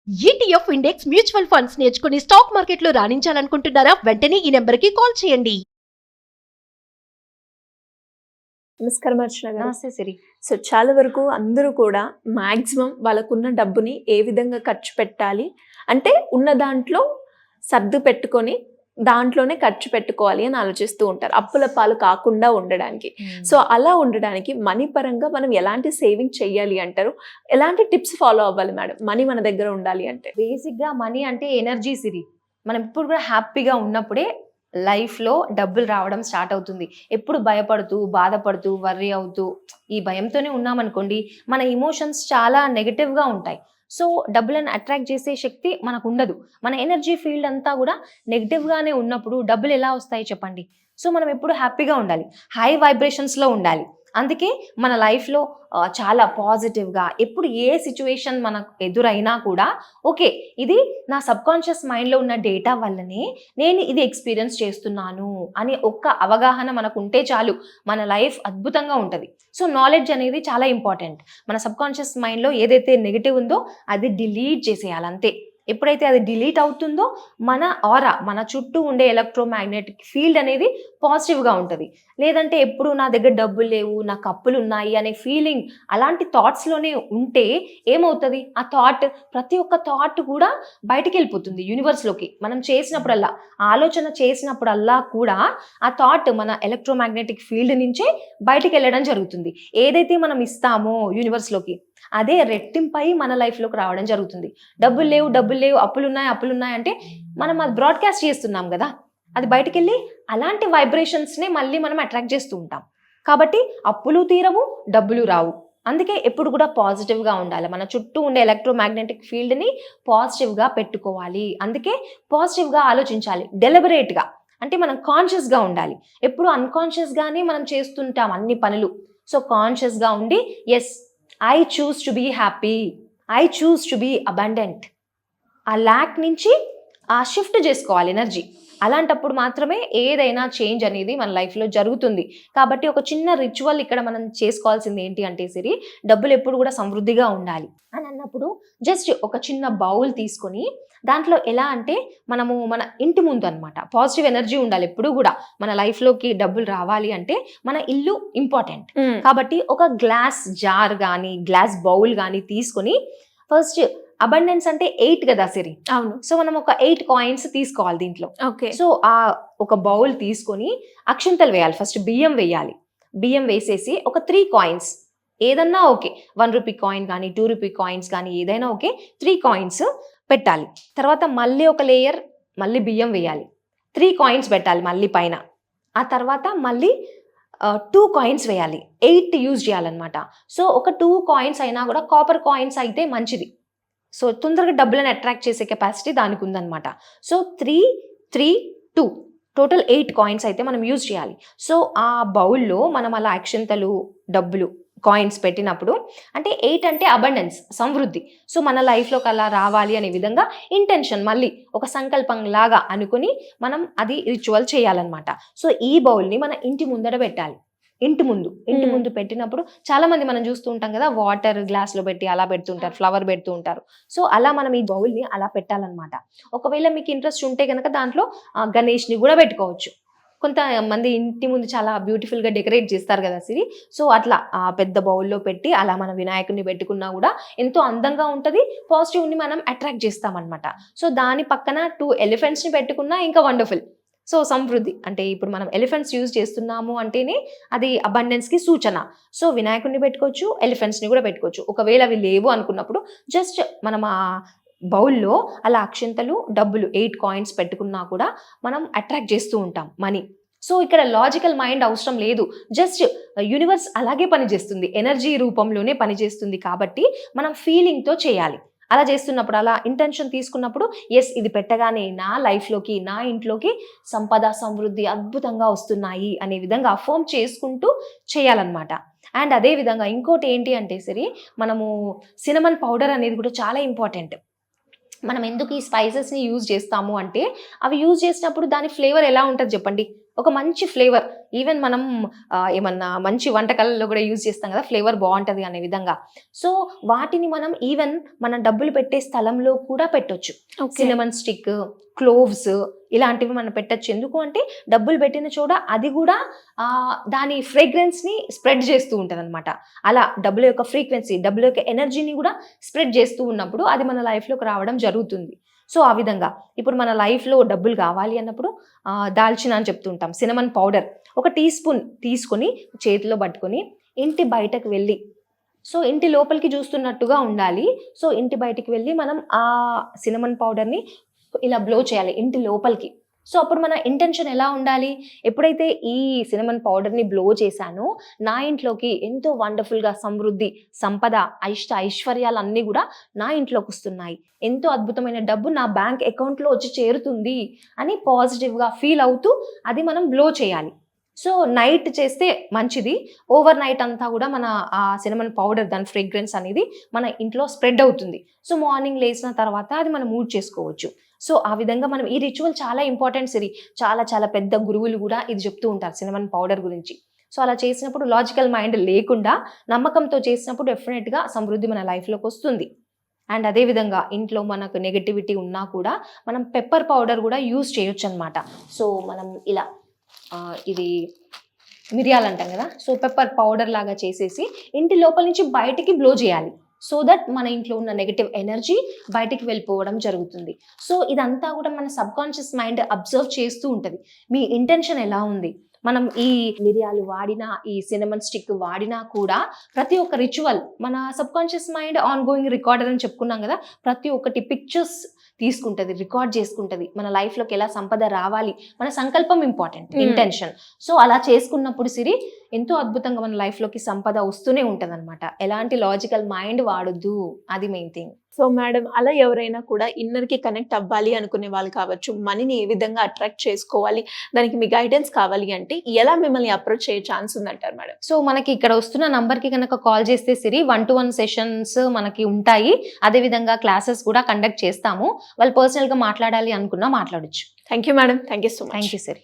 ETF index mutual funds నేర్చుకుని stock మార్కెట్లో రాణించాలనుకుంటున్నారా? వెంటనే ఈ నెంబర్కి కాల్ చేయండి. నమస్కారం అర్చన గారు. నమస్తే సిరి. సో చాలా వరకు అందరూ కూడా మాక్సిమం వాళ్ళకున్న డబ్బుని ఏ విధంగా ఖర్చు పెట్టాలి అంటే ఉన్న దాంట్లో సర్దు పెట్టుకొని దాంట్లోనే ఖర్చు పెట్టుకోవాలి అని ఆలోచిస్తూ ఉంటారు, అప్పుల పాలు కాకుండా ఉండడానికి. సో అలా ఉండడానికి మనీ పరంగా మనం ఎలాంటి సేవింగ్ చెయ్యాలి అంటారు? ఎలాంటి టిప్స్ ఫాలో అవ్వాలి మేడం మనీ మన దగ్గర ఉండాలి అంటే? బేసిక్ గా మనీ అంటే ఎనర్జీ సిరి. మనం ఇప్పుడు కూడా హ్యాపీగా ఉన్నప్పుడే లైఫ్ లో డబ్బులు రావడం స్టార్ట్ అవుతుంది. ఎప్పుడు భయపడుతూ బాధపడుతూ వర్రీ అవుతూ ఈ భయంతోనే ఉన్నామనుకోండి, మన ఇమోషన్స్ చాలా నెగటివ్ గా ఉంటాయి. సో డబ్బులను అట్రాక్ట్ చేసే శక్తి మనకు ఉండదు. మన ఎనర్జీ ఫీల్డ్ అంతా కూడా నెగిటివ్ గానే ఉన్నప్పుడు డబ్బులు ఎలా వస్తాయి చెప్పండి? సో మనం ఎప్పుడు హ్యాపీగా ఉండాలి, హై వైబ్రేషన్స్ లో ఉండాలి. అందుకే మన లైఫ్లో చాలా పాజిటివ్గా ఎప్పుడు ఏ సిచ్యువేషన్ మనకు ఎదురైనా కూడా ఓకే, ఇది నా సబ్కాన్షియస్ మైండ్లో ఉన్న డేటా వల్లనే నేను ఇది ఎక్స్పీరియన్స్ చేస్తున్నాను అని ఒక్క అవగాహన మనకు ఉంటే చాలు, మన లైఫ్ అద్భుతంగా ఉంటుంది. సో నాలెడ్జ్ అనేది చాలా ఇంపార్టెంట్. మన సబ్కాన్షియస్ మైండ్లో ఏదైతే నెగిటివ్ ఉందో అది డిలీట్ చేసేయాలి అంతే. ఎప్పుడైతే అది డిలీట్ అవుతుందో మన ఆరా, మన చుట్టూ ఉండే ఎలక్ట్రోమాగ్నెటిక్ ఫీల్డ్ అనేది పాజిటివ్గా ఉంటుంది. లేదంటే ఎప్పుడు నా దగ్గర డబ్బులు లేవు, నాకు అప్పులు ఉన్నాయి అనే ఫీలింగ్ అలాంటి థాట్స్లోనే ఉంటే ఏమవుతుంది? ఆ థాట్, ప్రతి ఒక్క థాట్ కూడా బయటికి వెళ్ళిపోతుంది యూనివర్స్లోకి. మనం చేసినప్పుడల్లా, ఆలోచన చేసినప్పుడల్లా కూడా ఆ థాట్ మన ఎలక్ట్రోమాగ్నెటిక్ ఫీల్డ్ నుంచే బయటికి వెళ్ళడం జరుగుతుంది. ఏదైతే మనం ఇస్తామో యూనివర్స్లోకి అదే రెట్టింపై మన లైఫ్లోకి రావడం జరుగుతుంది. డబ్బులు లేవు, డబ్బులు లేవు, అప్పులున్నాయి అంటే మనం అది బ్రాడ్కాస్ట్ చేస్తున్నాం కదా, అది బయటికి వెళ్ళి అలాంటి వైబ్రేషన్స్నే మళ్ళీ మనం అట్రాక్ట్ చేస్తూ ఉంటాం. కాబట్టి అప్పులు తీరవు, డబ్బులు రావు. అందుకే ఎప్పుడు కూడా పాజిటివ్గా ఉండాలి. మన చుట్టూ ఉండే ఎలక్ట్రోమాగ్నెటిక్ ఫీల్డ్ని పాజిటివ్గా పెట్టుకోవాలి. అందుకే పాజిటివ్గా ఆలోచించాలి, డెలిబరేట్గా. అంటే మనం కాన్షియస్గా ఉండాలి. ఎప్పుడు అన్కాన్షియస్గానే మనం చేస్తుంటాం అన్ని పనులు. సో కాన్షియస్గా ఉండి yes, I choose to be happy, I choose to be abundant. ఆ ల్యాక్ నుంచి ఆ షిఫ్ట్ చేసుకోవాలి ఎనర్జీ. అలాంటప్పుడు మాత్రమే ఏదైనా చేంజ్ అనేది మన లైఫ్లో జరుగుతుంది. కాబట్టి ఒక చిన్న రిచువల్ ఇక్కడ మనం చేసుకోవాల్సింది ఏంటి అంటే సిరి, డబ్బులు ఎప్పుడు కూడా సమృద్ధిగా ఉండాలి అని అన్నప్పుడు జస్ట్ ఒక చిన్న బౌల్ తీసుకొని దాంట్లో ఎలా అంటే మనము మన ఇంటి ముందు అనమాట పాజిటివ్ ఎనర్జీ ఉండాలి. ఎప్పుడు కూడా మన లైఫ్లోకి డబ్బులు రావాలి అంటే మన ఇల్లు ఇంపార్టెంట్. కాబట్టి ఒక గ్లాస్ జార్ కానీ గ్లాస్ బౌల్ కానీ తీసుకొని ఫస్ట్, అబండెన్స్ అంటే 8 కదా సిరి? అవును. సో మనం ఒక 8 కాయిన్స్ తీసుకోవాలి దీంట్లో. ఓకే. సో ఆ ఒక బౌల్ తీసుకొని అక్షింతలు వేయాలి. ఫస్ట్ బియ్యం వేయాలి. బియ్యం వేసేసి ఒక 3 కాయిన్స్ ఏదన్నా ఓకే, 1 రూపీ కాయిన్ కానీ 2 రూపీ కాయిన్స్ కానీ ఏదైనా ఓకే, 3 కాయిన్స్ పెట్టాలి. తర్వాత మళ్ళీ ఒక లేయర్ మళ్ళీ బియ్యం వేయాలి, 3 కాయిన్స్ పెట్టాలి మళ్ళీ పైన. ఆ తర్వాత మళ్ళీ 2 కాయిన్స్ వేయాలి, 8 యూజ్ చేయాలన్నమాట. సో ఒక 2 కాయిన్స్ అయినా కూడా కాపర్ కాయిన్స్ అయితే మంచిది. సో తొందరగా డబ్బులను అట్రాక్ట్ చేసే కెపాసిటీ దానికి ఉందన్నమాట. సో 3, 3, 2 టోటల్ 8 కాయిన్స్ అయితే మనం యూజ్ చేయాలి. సో ఆ బౌల్లో మనం అలా అక్షంతలు, డబ్బులు, కాయిన్స్ పెట్టినప్పుడు అంటే 8 అంటే అబండెన్స్, సమృద్ధి. సో మన లైఫ్లోకి అలా రావాలి అనే విధంగా ఇంటెన్షన్ మళ్ళీ ఒక సంకల్పం లాగా అనుకుని మనం అది రిచువల్ చేయాలన్నమాట. సో ఈ బౌల్ని మన ఇంటి ముందర పెట్టాలి. ఇంటి ముందు పెట్టినప్పుడు చాలా మంది మనం చూస్తూ ఉంటాం కదా, వాటర్ గ్లాస్లో పెట్టి అలా పెడుతుంటారు, ఫ్లవర్ పెడుతూ ఉంటారు. సో అలా మనం ఈ బౌల్ని అలా పెట్టాలన్నమాట. ఒకవేళ మీకు ఇంట్రెస్ట్ ఉంటే కనుక దాంట్లో గణేష్ని కూడా పెట్టుకోవచ్చు. కొంతమంది ఇంటి ముందు చాలా బ్యూటిఫుల్గా డెకరేట్ చేస్తారు కదా సిరి. సో అట్లా ఆ పెద్ద బౌల్లో పెట్టి అలా మన వినాయకుడిని పెట్టుకున్నా కూడా ఎంతో అందంగా ఉంటుంది, పాజిటివ్ని మనం అట్రాక్ట్ చేస్తామన్నమాట. సో దాని పక్కన 2 ఎలిఫెంట్స్ని పెట్టుకున్నా ఇంకా వండర్ఫుల్. సో సమృద్ధి అంటే ఇప్పుడు మనం ఎలిఫెంట్స్ యూజ్ చేస్తున్నాము అంటేనే అది అబండెన్స్కి సూచన. సో వినాయకుడిని పెట్టుకోవచ్చు, ఎలిఫెంట్స్ని కూడా పెట్టుకోవచ్చు. ఒకవేళ అవి లేవు అనుకున్నప్పుడు జస్ట్ మనం ఆ బౌల్లో అలా అక్షింతలు, డబ్బులు 8 కాయిన్స్ పెట్టుకున్నా కూడా మనం అట్రాక్ట్ చేస్తూ ఉంటాం మనీ. సో ఇక్కడ లాజికల్ మైండ్ అవసరం లేదు, జస్ట్ యూనివర్స్ అలాగే పనిచేస్తుంది, ఎనర్జీ రూపంలోనే పనిచేస్తుంది. కాబట్టి మనం ఫీలింగ్తో చేయాలి. అలా చేస్తున్నప్పుడు, అలా ఇంటెన్షన్ తీసుకున్నప్పుడు ఎస్, ఇది పెట్టగానే నా లైఫ్లోకి, నా ఇంట్లోకి సంపద, సమృద్ధి అద్భుతంగా వస్తున్నాయి అనే విధంగా అఫర్మ్ చేసుకుంటూ చేయాలన్నమాట. అండ్ అదే విధంగా ఇంకోటి ఏంటి అంటే సరే, మనము సినమన్ పౌడర్ అనేది కూడా చాలా ఇంపార్టెంట్. మనం ఎందుకు ఈ స్పైసెస్ని యూజ్ చేస్తాము అంటే అవి యూజ్ చేసినప్పుడు దాని ఫ్లేవర్ ఎలా ఉంటుంది చెప్పండి? ఒక మంచి ఫ్లేవర్, ఈవెన్ మనం ఏమన్నా మంచి వంటకాలలో కూడా యూజ్ చేస్తాం కదా, ఫ్లేవర్ బాగుంటది అనే విధంగా. సో వాటిని మనం ఈవెన్ మన డబ్బులు పెట్టే స్థలంలో కూడా పెట్టొచ్చు. సినమన్ స్టిక్, క్లోవ్స్ ఇలాంటివి మనం పెట్టచ్చు. ఎందుకు అంటే డబ్బులు పెట్టిన చోట అది కూడా దాని ఫ్రేగ్రెన్స్ ని స్ప్రెడ్ చేస్తూ ఉంటుంది అనమాట. అలా డబ్బుల యొక్క ఫ్రీక్వెన్సీ, డబ్బుల యొక్క ఎనర్జీని కూడా స్ప్రెడ్ చేస్తూ ఉన్నప్పుడు అది మన లైఫ్లోకి రావడం జరుగుతుంది. సో ఆ విధంగా ఇప్పుడు మన లైఫ్లో డబ్బులు కావాలి అన్నప్పుడు దాల్చిన అని చెప్తుంటాం, సినమన్ పౌడర్ 1 టీ స్పూన్ తీసుకొని చేతిలో పట్టుకొని ఇంటి బయటకు వెళ్ళి, సో ఇంటి లోపలికి చూస్తున్నట్టుగా ఉండాలి. సో ఇంటి బయటికి వెళ్ళి మనం ఆ సినమన్ పౌడర్ని ఇలా బ్లో చేయాలి ఇంటి లోపలికి. సో అప్పుడు మన ఇంటెన్షన్ ఎలా ఉండాలి, ఎప్పుడైతే ఈ సినమన్ పౌడర్ని బ్లో చేశానో నా ఇంట్లోకి ఎంతో వండర్ఫుల్గా సమృద్ధి, సంపద, ఐశ్వర్యాలు అన్నీ కూడా నా ఇంట్లోకి వస్తున్నాయి, ఎంతో అద్భుతమైన డబ్బు నా బ్యాంక్ అకౌంట్లో వచ్చి చేరుతుంది అని పాజిటివ్గా ఫీల్ అవుతూ అది మనం బ్లో చేయాలి. సో నైట్ చేస్తే మంచిది. ఓవర్ నైట్ అంతా కూడా మన ఆ సినమన్ పౌడర్ దాని ఫ్రేగ్రెన్స్ అనేది మన ఇంట్లో స్ప్రెడ్ అవుతుంది. సో మార్నింగ్ లేచిన తర్వాత అది మనం మూడ్ చేసుకోవచ్చు. సో ఆ విధంగా మనం ఈ రిచువల్ చాలా ఇంపార్టెంట్ సిరి. చాలా చాలా పెద్ద గురువులు కూడా ఇది చెప్తూ ఉంటారు సినమన్ పౌడర్ గురించి. సో అలా చేసినప్పుడు లాజికల్ మైండ్ లేకుండా నమ్మకంతో చేసినప్పుడు డెఫినెట్గా సమృద్ధి మన లైఫ్లోకి వస్తుంది. అండ్ అదేవిధంగా ఇంట్లో మనకు నెగటివిటీ ఉన్నా కూడా మనం పెప్పర్ పౌడర్ కూడా యూజ్ చేయొచ్చు అనమాట. సో మనం ఇలా ఇది మిరియాలు అంటాం కదా, సో పెప్పర్ పౌడర్ లాగా చేసేసి ఇంటి లోపల నుంచి బయటికి బ్లో చేయాలి. సో దట్ మన ఇంట్లో ఉన్న నెగటివ్ ఎనర్జీ బయటికి వెళ్ళిపోవడం జరుగుతుంది. సో ఇదంతా కూడా మన సబ్కాన్షియస్ మైండ్ అబ్జర్వ్ చేస్తూ ఉంటుంది, మీ ఇంటెన్షన్ ఎలా ఉంది. మనం ఈ మిరియాలు వాడినా, ఈ సినమన్ స్టిక్ వాడినా కూడా ప్రతి ఒక్క రిచువల్ మన subconscious mind on going recorder అని చెప్పుకున్నాం కదా, ప్రతి ఒక్కటి పిక్చర్స్ తీసుకుంటుంది, రికార్డ్ చేసుకుంటుంది. మన లైఫ్లోకి ఎలా సంపద రావాలి, మన సంకల్పం ఇంపార్టెంట్, ఇంటెన్షన్. సో అలా చేసుకున్నప్పుడు సిరి ఎంతో అద్భుతంగా మన లైఫ్లోకి సంపద వస్తూనే ఉంటుంది అనమాట. ఎలాంటి లాజికల్ మైండ్ వాడొద్దు, అది మెయిన్ థింగ్. సో మేడం, అలా ఎవరైనా కూడా ఇన్నర్కి కనెక్ట్ అవ్వాలి అనుకునే వాళ్ళు కావచ్చు, మనీని ఏ విధంగా అట్రాక్ట్ చేసుకోవాలి, దానికి మీ గైడెన్స్ కావాలి అంటే ఎలా మిమ్మల్ని అప్రోచ్ చేయ ఛాన్స్ ఉందంటారు మేడం? సో మనకి ఇక్కడ వస్తున్న నంబర్కి కనుక కాల్ చేస్తే సిరి 1-to-1 సెషన్స్ మనకి ఉంటాయి. అదేవిధంగా క్లాసెస్ కూడా కండక్ట్ చేస్తాము. వాళ్ళు పర్సనల్గా మాట్లాడాలి అనుకున్నా మాట్లాడొచ్చు. Thank you madam, thank you so much. Thank you Siri.